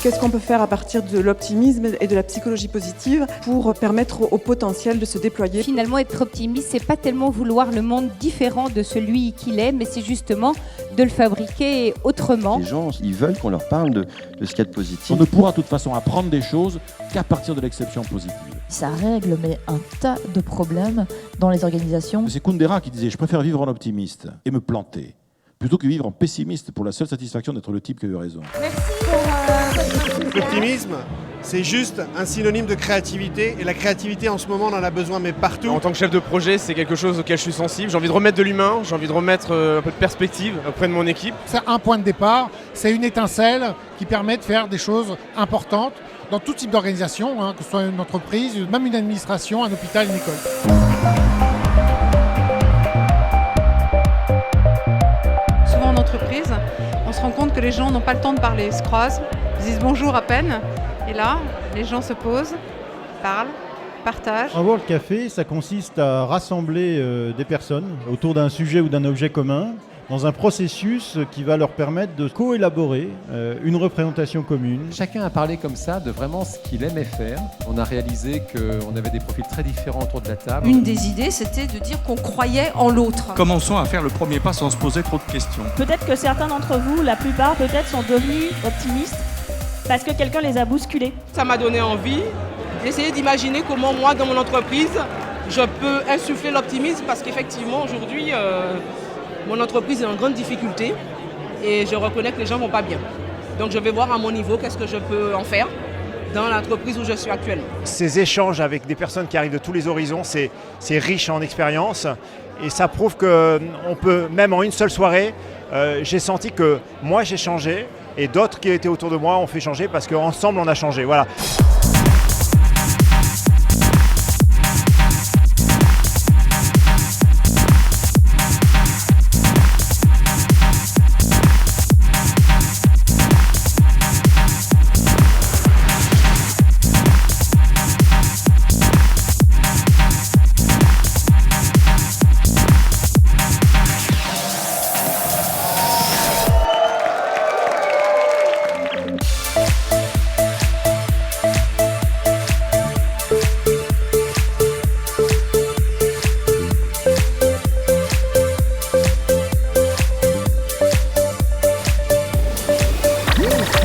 Qu'est-ce qu'on peut faire à partir de l'optimisme et de la psychologie positive pour permettre au potentiel de se déployer? Finalement, être optimiste, c'est pas tellement vouloir le monde différent de celui qu'il est, mais c'est justement de le fabriquer autrement. Les gens, ils veulent qu'on leur parle de ce qu'il y a de positif. On ne pourra de toute façon apprendre des choses qu'à partir de l'exception positive. Ça règle mais un tas de problèmes dans les organisations. C'est Kundera qui disait « Je préfère vivre en optimiste et me planter, plutôt que vivre en pessimiste pour la seule satisfaction d'être le type qui a eu raison. » L'optimisme, c'est juste un synonyme de créativité, et la créativité en ce moment on en a besoin, mais partout. En tant que chef de projet, c'est quelque chose auquel je suis sensible. J'ai envie de remettre de l'humain, j'ai envie de remettre un peu de perspective auprès de mon équipe. C'est un point de départ, c'est une étincelle qui permet de faire des choses importantes dans tout type d'organisation, que ce soit une entreprise, même une administration, un hôpital, une école. Souvent en entreprise, on se rend compte que les gens n'ont pas le temps de parler. Ils se croisent, ils disent bonjour à peine, et là, les gens se posent, parlent, partagent. Un World Café, ça consiste à rassembler des personnes autour d'un sujet ou d'un objet commun dans un processus qui va leur permettre de co-élaborer une représentation commune. Chacun a parlé comme ça de vraiment ce qu'il aimait faire. On a réalisé qu'on avait des profils très différents autour de la table. Une des idées, c'était de dire qu'on croyait en l'autre. Commençons à faire le premier pas sans se poser trop de questions. Peut-être que certains d'entre vous, la plupart peut-être, sont devenus optimistes parce que quelqu'un les a bousculés. Ça m'a donné envie d'essayer d'imaginer comment moi, dans mon entreprise, je peux insuffler l'optimisme parce qu'effectivement, aujourd'hui, mon entreprise est en grande difficulté et je reconnais que les gens ne vont pas bien. Donc je vais voir à mon niveau qu'est-ce que je peux en faire dans l'entreprise où je suis actuellement. Ces échanges avec des personnes qui arrivent de tous les horizons, c'est riche en expérience et ça prouve qu'on peut, même en une seule soirée, j'ai senti que moi j'ai changé et d'autres qui étaient autour de moi ont fait changer parce qu'ensemble on a changé. Voilà.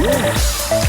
Yeah.